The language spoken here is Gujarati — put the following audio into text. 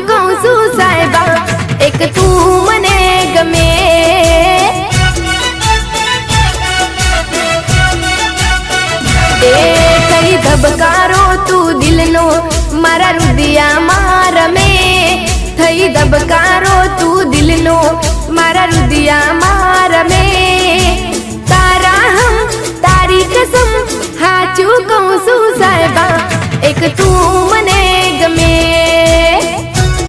કહું છું સાહેબા, એક તું મને ગમે. એ કઈ ધબકારો તું દિલનો મારા હૃદયમાં રમે. થઈ ધબકારો તું દિલનો મારા હૃદયમાં રમે. તારા હમ તારી કસમ હાચું કહું છું સાહેબા, એક તું મને